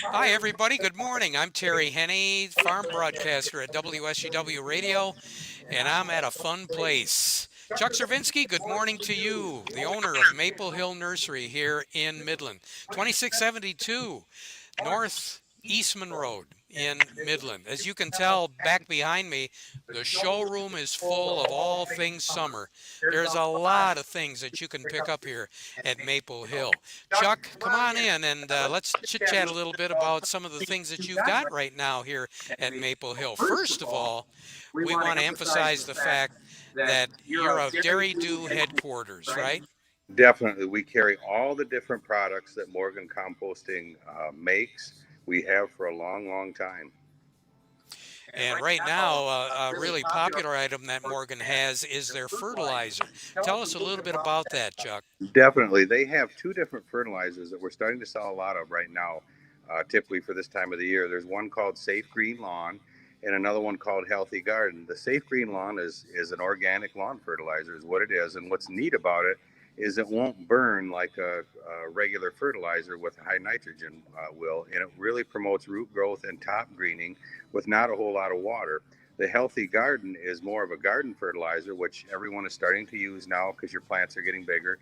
Hi, everybody. Good morning. I'm Terry Henney, farm broadcaster at WSUW Radio, and I'm at a fun place. Chuck Cervinsky, good morning to you, the owner of Maple Hill Nursery here in Midland, 2672 North Eastman Road in Midland. As you can tell back behind me, the showroom is full of all things summer. There's a lot of things that you can pick up here at Maple Hill. Chuck, come on in and let's chit chat a little bit about some of the things that you've got right now here at Maple Hill. First of all, we want to emphasize the fact that you're a Dairy Do headquarters, right? Definitely. We carry all the different products that Morgan Composting makes. We have for a long, long time. And right now, a really popular item that Morgan has is their fertilizer. Tell us a little bit about that, Chuck. Definitely. They have two different fertilizers that we're starting to sell a lot of right now, typically for this time of the year. There's one called Safe Green Lawn and another one called Healthy Garden. The Safe Green Lawn is an organic lawn fertilizer, is what it is. And what's neat about it is it won't burn like a regular fertilizer with high nitrogen will. And it really promotes root growth and top greening with not a whole lot of water. The Healthy Garden is more of a garden fertilizer, which everyone is starting to use now because your plants are getting bigger,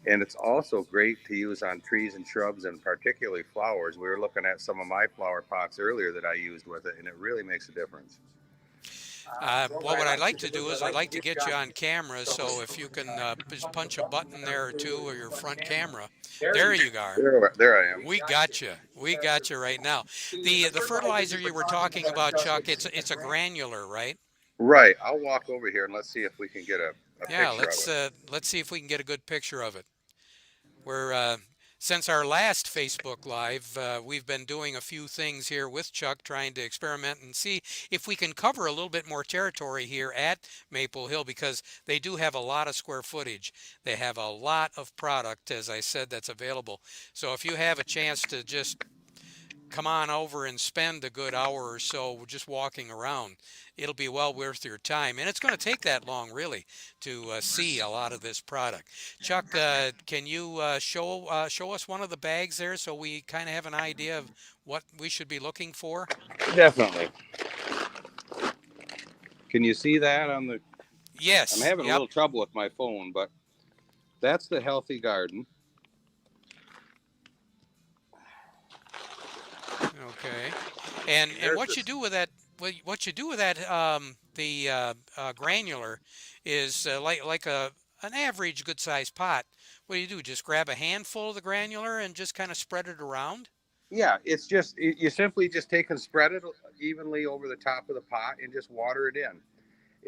and it's also great to use on trees and shrubs and particularly flowers. We were looking at some of my flower pots earlier that I used with it, and it really makes a difference. Well, what I'd like to do is I'd like to get you on camera, so if you can just punch a button there or two or your front camera. There you are. There I am. We got you. We got you right now. The fertilizer you were talking about, Chuck, it's a granular, right? Right. I'll walk over here and let's see if we can get a Yeah, picture of it. let's see if we can get a good picture of it. We're since our last Facebook Live, we've been doing a few things here with Chuck, trying to experiment and see if we can cover a little bit more territory here at Maple Hill because they do have a lot of square footage. They have a lot of product, as I said, that's available. So if you have a chance to just come on over and spend a good hour or so just walking around. It'll be well worth your time. And it's going to take that long, really, to see a lot of this product. Chuck, can you show us one of the bags there so we kind of have an idea of what we should be looking for? Definitely. Can you see that on the? I'm Yes. having a Yep. little trouble with my phone, but that's the Healthy Garden. Okay. And There's what you this. do with that? What you do with that? The granular is like a an average good sized pot. What do? Just grab a handful of the granular and just kind of spread it around? Yeah, it's just you simply just take and spread it evenly over the top of the pot and just water it in.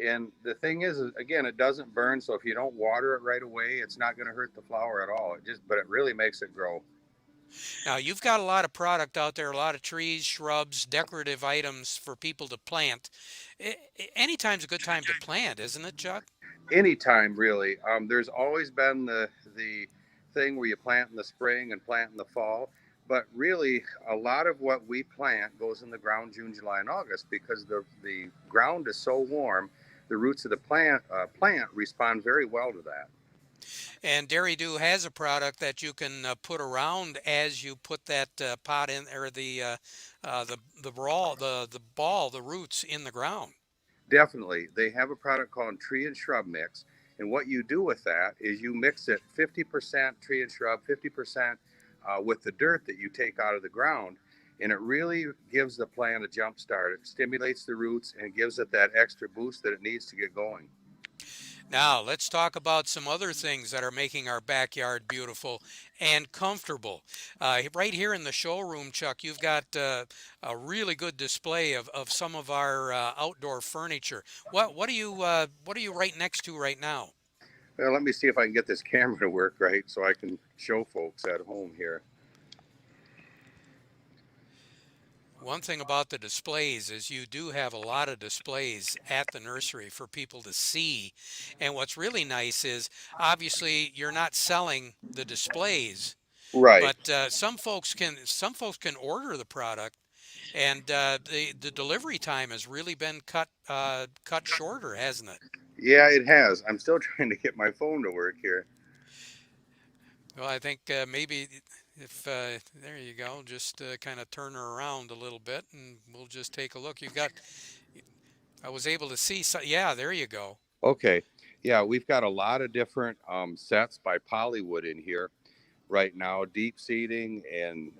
And the thing is, again, it doesn't burn. So if you don't water it right away, it's not going to hurt the flower at all. But it really makes it grow. Now you've got a lot of product out there, a lot of trees, shrubs, decorative items for people to plant. Anytime's a good time to plant, isn't it, Chuck? Anytime, really. There's always been the thing where you plant in the spring and plant in the fall. But really, a lot of what we plant goes in the ground June, July, and August because the ground is so warm. The roots of the plant respond very well to that. And Dairy Do has a product that you can put around as you put that pot in, or the ball, the roots in the ground. Definitely. They have a product called Tree and Shrub Mix. And what you do with that is you mix it 50% tree and shrub, 50% with the dirt that you take out of the ground. And it really gives the plant a jump start. It stimulates the roots and gives it that extra boost that it needs to get going. Now, let's talk about some other things that are making our backyard beautiful and comfortable. Right here in the showroom, Chuck, you've got a really good display of some of our outdoor furniture. What are you right next to right now? Well, let me see if I can get this camera to work right so I can show folks at home here. One thing about the displays is you do have a lot of displays at the nursery for people to see. And what's really nice is obviously you're not selling the displays, Right. but some folks can order the product, and the delivery time has really been cut shorter, hasn't it? Yeah, it has. I'm still trying to get my phone to work here. Well, I think maybe If there you go, just kind of turn her around a little bit, and we'll just take a look. You've got. I was able to see. So, yeah, there you go. Okay. Yeah, we've got a lot of different sets by Pollywood in here right now, deep seating and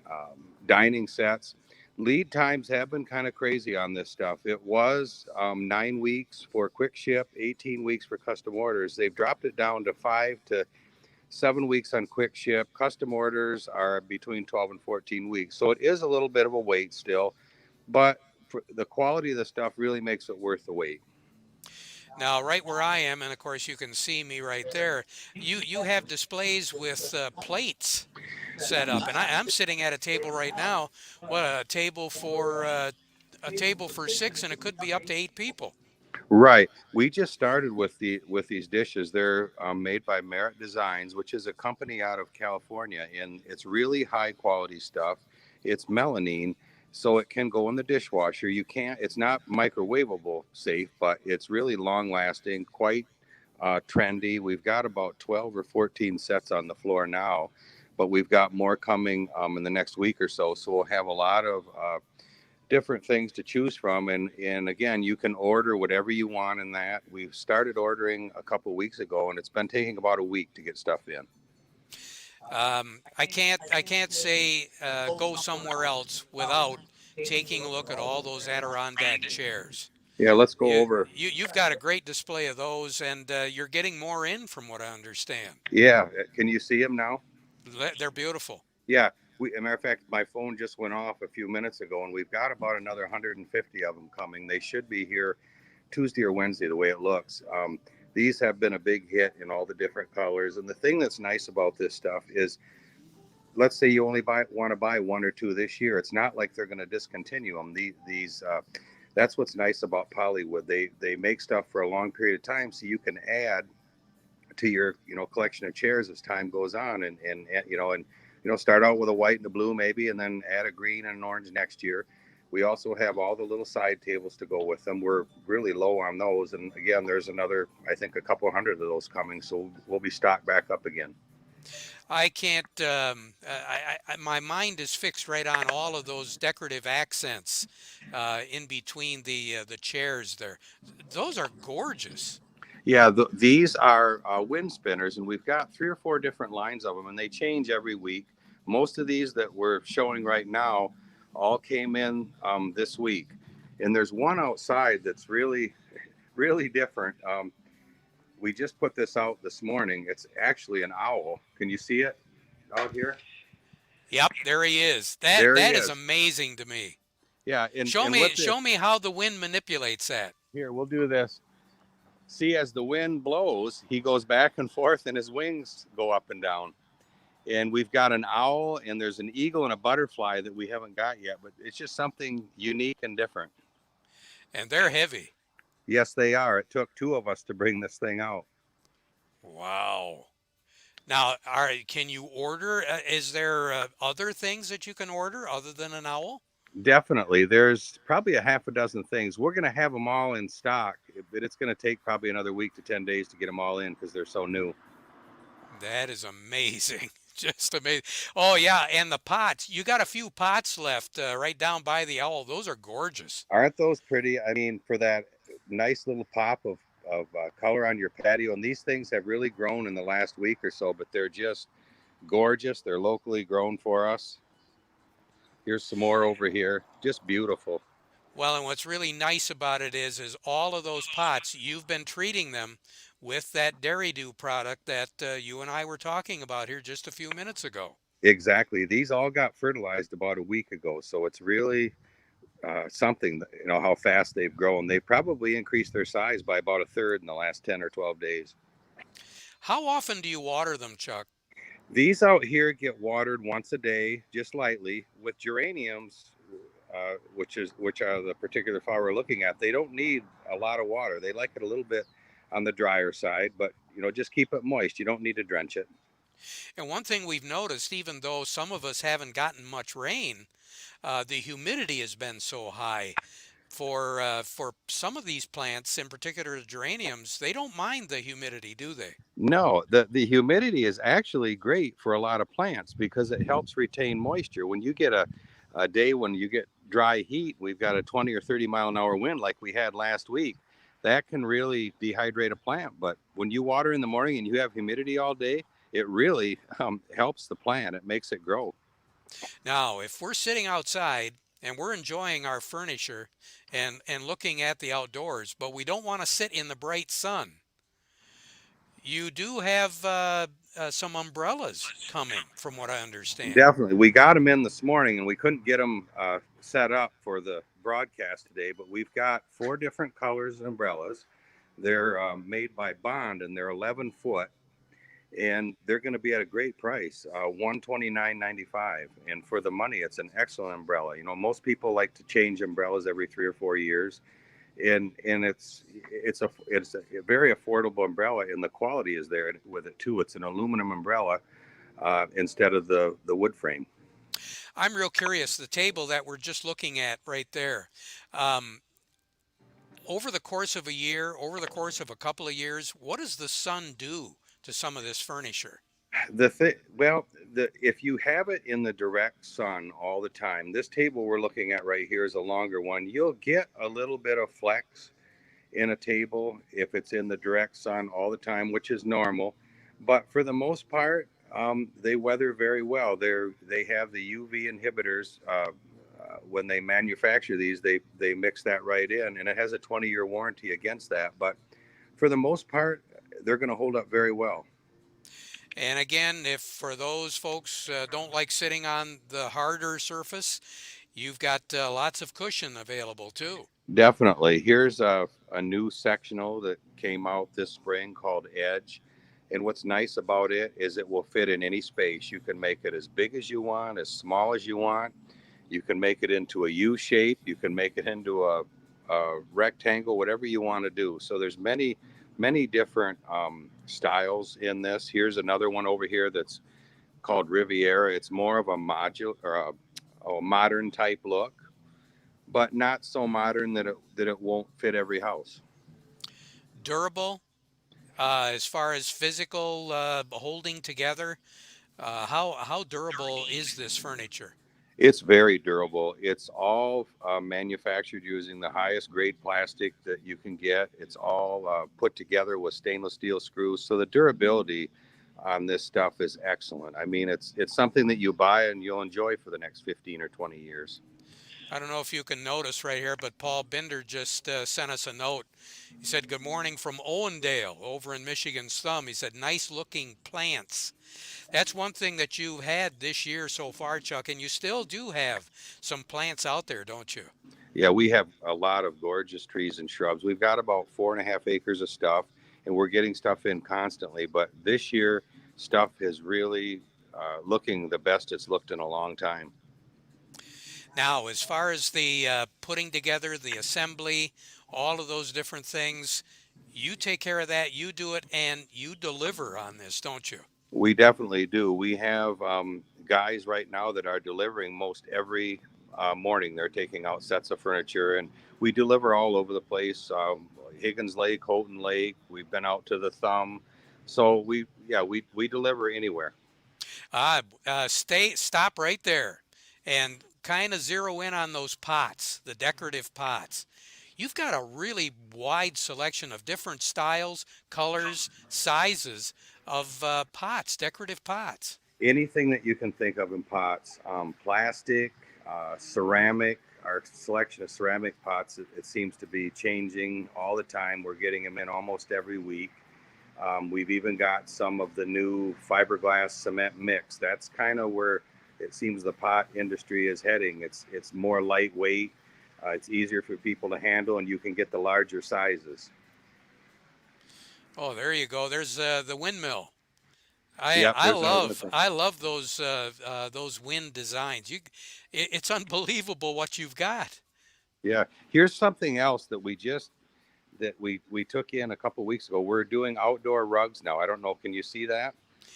dining sets. Lead times have been kind of crazy on this stuff. It was 9 weeks for quick ship, 18 weeks for custom orders. They've dropped it down to 5 to 7 weeks on quick ship. Custom orders are between 12 and 14 weeks. So it is a little bit of a wait still, but the quality of the stuff really makes it worth the wait. Now, right where I am, and of course you can see me right there. You have displays with plates set up, and I'm sitting at a table right now. What a table for six, and it could be up to eight people. Right. We just started with these dishes. They're made by Merit Designs, which is a company out of California, and it's really high quality stuff. It's melamine, so it can go in the dishwasher. You can't. It's not microwavable safe, but it's really long lasting, quite trendy. We've got about 12 or 14 sets on the floor now, but we've got more coming in the next week or so. So we'll have a lot of different things to choose from, and again, you can order whatever you want in that. We've started ordering a couple weeks ago, and it's been taking about a week to get stuff in. I can't say go somewhere else without taking a look at all those Adirondack chairs. Yeah, let's go You, over. you've got a great display of those, and you're getting more in from what I understand. Yeah, can you see them now? They're beautiful. Yeah, a matter of fact, my phone just went off a few minutes ago, and we've got about another 150 of them coming. They should be here Tuesday or Wednesday, the way it looks. These have been a big hit in all the different colors, and the thing that's nice about this stuff is, let's say you only want to buy one or two this year. It's not like they're going to discontinue them. These That's what's nice about Pollywood. They make stuff for a long period of time, so you can add to your collection of chairs as time goes on, and start out with a white and a blue maybe, and then add a green and an orange next year. We also have all the little side tables to go with them. We're really low on those, and again, there's another, I think, a couple hundred of those coming, so we'll be stocked back up again. I can't. My mind is fixed right on all of those decorative accents in between the chairs there. Those are gorgeous. Yeah, these are wind spinners, and we've got 3 or 4 different lines of them, and they change every week. Most of these that we're showing right now all came in this week, and there's one outside that's really, really different. We just put this out this morning. It's actually an owl. Can you see it out here? Yep, there he is. That There he that is is. amazing to me. Yeah, and Show and me what this show me how the wind manipulates that. here, we'll do this. See, as the wind blows, he goes back and forth, and his wings go up and down. And we've got an owl, and there's an eagle and a butterfly that we haven't got yet, but it's just something unique and different. And they're heavy. Yes, they are. It took 2 of us to bring this thing out. Wow. Now, can you order? Is there other things that you can order other than an owl? Definitely. There's probably a half a dozen things. We're going to have them all in stock, but it's going to take probably another week to 10 days to get them all in because they're so new. That is amazing. Just amazing. Oh, yeah. And the pots. You got a few pots left right down by the owl. Those are gorgeous. Aren't those pretty? I mean, for that nice little pop of color on your patio. And these things have really grown in the last week or so, but they're just gorgeous. They're locally grown for us. Here's some more over here. Just beautiful. Well, and what's really nice about it is all of those pots, you've been treating them with that Dairy Dew product that you and I were talking about here just a few minutes ago. Exactly. These all got fertilized about a week ago. So it's really something, how fast they've grown. They probably increased their size by about a third in the last 10 or 12 days. How often do you water them, Chuck? These out here get watered once a day, just lightly. With geraniums, which are the particular flower we're looking at, they don't need a lot of water. They like it a little bit on the drier side, but just keep it moist. You don't need to drench it. And one thing we've noticed, even though some of us haven't gotten much rain, the humidity has been so high. For some of these plants, in particular the geraniums, they don't mind the humidity, do they? No, the humidity is actually great for a lot of plants because it helps retain moisture. When you get a day when you get dry heat, we've got a 20 or 30-mile-an-hour wind like we had last week, that can really dehydrate a plant. But when you water in the morning and you have humidity all day, it really helps the plant. It makes it grow. Now, if we're sitting outside and we're enjoying our furniture and looking at the outdoors, but we don't want to sit in the bright sun, you do have some umbrellas coming, from what I understand. Definitely. We got them in this morning and we couldn't get them set up for the broadcast today, but we've got 4 different colors of umbrellas. They're made by Bond and they're 11 foot and they're going to be at a great price, 129.95. And for the money, it's an excellent umbrella. You know, most people like to change umbrellas every 3 or 4 years, and it's a very affordable umbrella, and the quality is there with it too. It's an aluminum umbrella instead of the wood frame. I'm real curious. The table that we're just looking at right there, um, over the course of a year, over the course of a couple of years, what does the sun do to some of this furniture? The thing, well, if you have it in the direct sun all the time, this table we're looking at right here is a longer one. You'll get a little bit of flex in a table if it's in the direct sun all the time, which is normal. But for the most part, they weather very well. They have the UV inhibitors. When they manufacture these, they mix that right in, and it has a 20-year warranty against that. But for the most part, they're going to hold up very well. And again, if for those folks don't like sitting on the harder surface, you've got lots of cushion available too. Definitely. Here's a new sectional that came out this spring called Edge. And what's nice about it is it will fit in any space. You can make it as big as you want, as small as you want. You can make it into a U shape. You can make it into a rectangle, whatever you want to do. So there's many different styles in this. Here's another one over here that's called Riviera. It's more of a modular or a modern type look, but not so modern that it won't fit every house. Durable, as far as physical holding together, how durable is this furniture? It's very durable. It's all manufactured using the highest grade plastic that you can get. It's all put together with stainless steel screws. So the durability on this stuff is excellent. I mean, it's something that you buy and you'll enjoy for the next 15 or 20 years. I don't know if you can notice right here, but Paul Binder just sent us a note. He said, "Good morning from Owendale over in Michigan's Thumb." He said, "Nice looking plants." That's one thing that you've had this year so far, Chuck, and you still do have some plants out there, don't you? Yeah, we have a lot of gorgeous trees and shrubs. We've got about 4.5 acres of stuff, and we're getting stuff in constantly. But this year, stuff is really looking the best it's looked in a long time. Now, as far as the putting together, the assembly, all of those different things, you take care of that, you do it, and you deliver on this, don't you? We definitely do. We have guys right now that are delivering most every morning. They're taking out sets of furniture, and we deliver all over the place. Higgins Lake, Houghton Lake. We've been out to the Thumb, so we deliver anywhere. Stop right there and kind of zero in on those pots, the decorative pots. You've got a really wide selection of different styles, colors, sizes of pots, decorative pots. Anything that you can think of in pots, plastic, ceramic. Our selection of ceramic pots, it seems to be changing all the time. We're getting them in almost every week. We've even got some of the new fiberglass cement mix. That's kind of where it seems the pot industry is heading. It's more lightweight. It's easier for people to handle, and you can get the larger sizes. Oh, there you go. There's the windmill. I Yep, I there's our love limit. I love those wind designs. It's unbelievable what you've got. Yeah. Here's something else that we took in a couple weeks ago. We're doing outdoor rugs now. I don't know. Can you see that?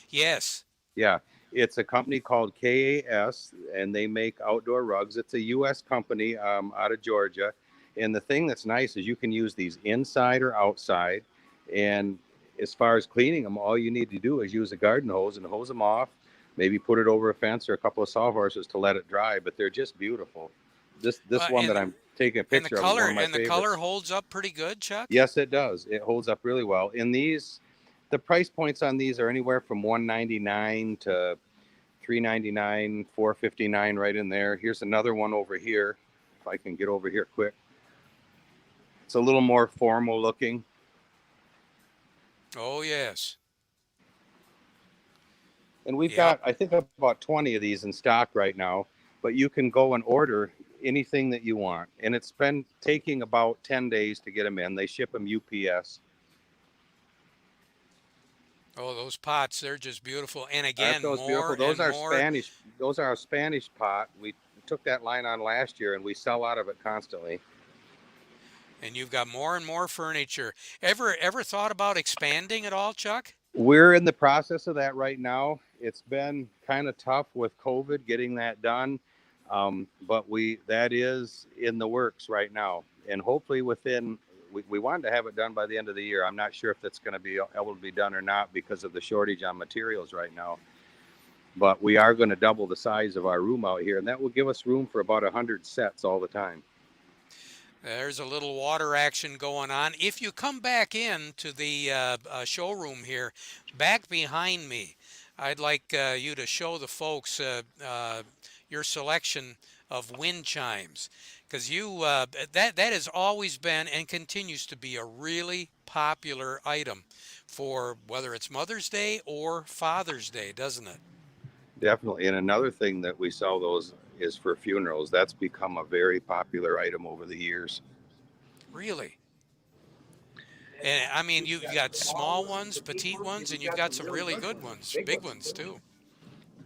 Yes. Yeah. It's a company called KAS, and they make outdoor rugs. It's a U.S. company out of Georgia, And the thing that's nice is you can use these inside or outside. And as far as cleaning them, all you need to do is use a garden hose and hose them off. Maybe put it over a fence or a couple of sawhorses to let it dry. But they're just beautiful. This Well, one that I'm taking a and the picture of is one color of my and the color favorites. holds up pretty good, Chuck. Yes, it does. It holds up really well. In these, the price points on these are anywhere from 199 to 399, 459, right in there. Here's another one over here. If I can get over here quick, it's a little more formal looking. Oh yes. And we've Yep. got, I think, about 20 of these in stock right now. But you can go and order anything that you want. And it's been taking about 10 days to get them in. They ship them UPS. Oh, those pots, they're just beautiful. And Aren't again, those beautiful? more Those and are more. Spanish. Those are a Spanish pot. We took that line on last year, and we sell out of it constantly. And you've got more and more furniture. Ever thought about expanding at all, Chuck? We're in the process of that right now. It's been kind of tough with COVID getting that done, but we that is in the works right now, and hopefully within. We wanted to have it done by the end of the year. I'm not sure if that's going to be able to be done or not because of the shortage on materials right now. But we are going to double the size of our room out here, and that will give us room for about 100 sets all the time. There's a little water action going on. If you come back in to the showroom here, back behind me, I'd like you to show the folks your selection of wind chimes, because that has always been and continues to be a really popular item for whether it's Mother's Day or Father's Day, doesn't it? Definitely. And another thing that we sell those is for funerals. That's become a very popular item over the years. Really. And I mean, you've got small ones, petite ones, and you've got some really good ones, big ones too.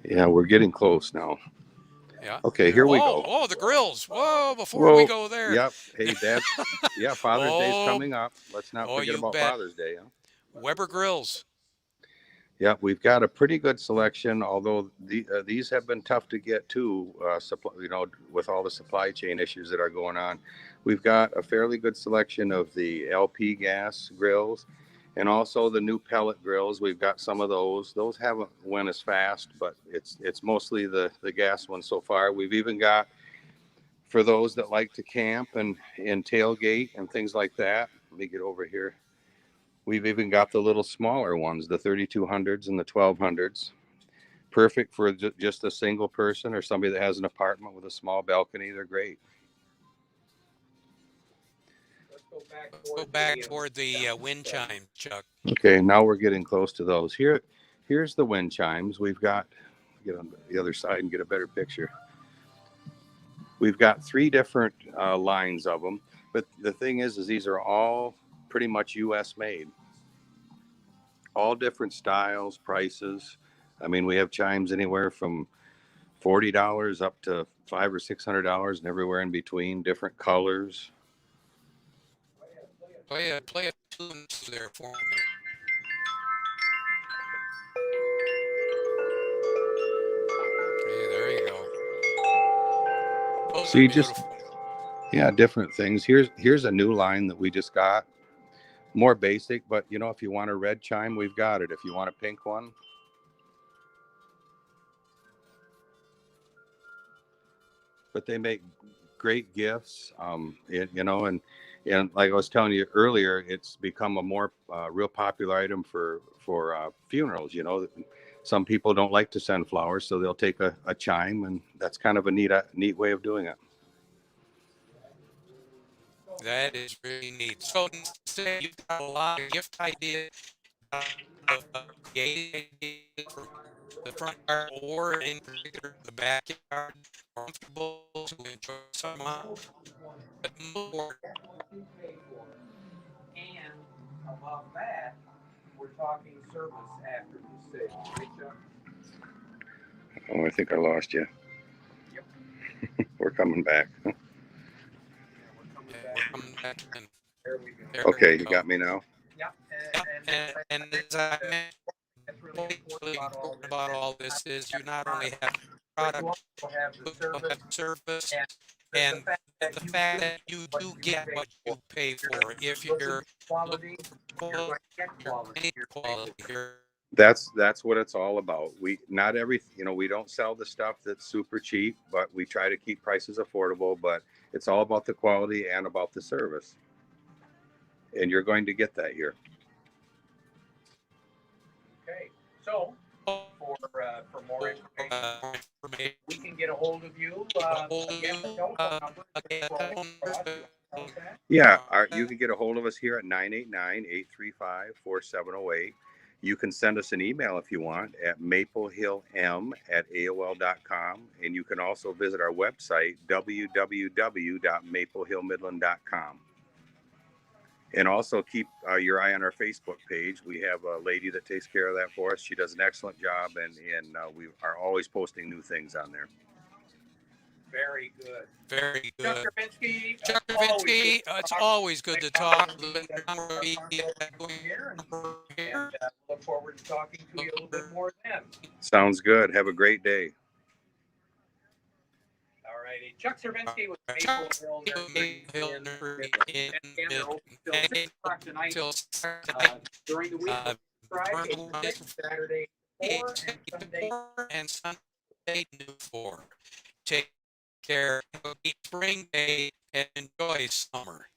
Yeah, we're getting close now. Yeah. Okay, here we Oh, go. oh, the grills. Whoa, before we Whoa. go there. Yep. Hey, Dad. Yeah, Father's Day's Oh, coming up. Let's not oh, forget you about bet. Father's Day. Huh? Weber grills. Yeah, we've got a pretty good selection, although these have been tough to get too, supply, with all the supply chain issues that are going on. We've got a fairly good selection of the LP gas grills and also the new pellet grills. We've got some of those. Those haven't went as fast, but it's mostly the gas ones so far. We've even got for those that like to camp and tailgate and things like that. Let me get over here. We've even got the little smaller ones, the 3200s and the 1200s. Perfect for just a single person or somebody that has an apartment with a small balcony. They're great. Let's go back toward the wind chime, Chuck. Okay, now we're getting close to those. Here's the wind chimes. We've got get on the other side and get a better picture. We've got three different lines of them, but the thing is these are all pretty much U.S. made. All different styles, prices. I mean, we have chimes anywhere from $40 up to $500 or $600 and everywhere in between, different colors. Play a tune there for me. Hey, there you go. Those So are you just beautiful. yeah, different things. Here's a new line that we just got. More basic, but if you want a red chime, we've got it. If you want a pink one, but they make great gifts. And like I was telling you earlier, it's become a more real popular item for funerals. Some people don't like to send flowers, so they'll take a chime, and that's kind of a neat way of doing it. That is really neat. So say you've got a lot of gift ideas, creative ideas for the front yard or in particular the backyard, comfortable to enjoy some but more. Oh, I think I lost you. We're coming back. Yeah, we're coming back in. There we Okay, you go. got me now. Yep. And as I mentioned, what's really important about all this is you not only have product, you also have service and the fact that you do get what you pay for. If you're looking for quality, you're getting quality here. That's what it's all about. We not every we don't sell the stuff that's super cheap, but we try to keep prices affordable. But it's all about the quality and about the service, and you're going to get that here. Okay, so for more information, we can get a hold of you. Again, the telephone number is Yeah, you can get a hold of us here at 989-835-4708. You can send us an email if you want at maplehillm@aol.com. And you can also visit our website, www.maplehillmidland.com. And also keep your eye on our Facebook page. We have a lady that takes care of that for us. She does an excellent job, and we are always posting new things on there. very good. Very Chuck good. Servinski, Chuck Servinski, it's always good to talk. here, and look forward to talking to you a little bit more then. Sounds good. Have a great day. All righty. Chuck Servinski with Chuck Maple Hill Nursery Nursery in and they're open till 6 o'clock tonight. till tonight. During the week, Friday, 6, Saturday, 4, and Sunday. And Sunday, 4. Take care. Have a great spring day and enjoy summer.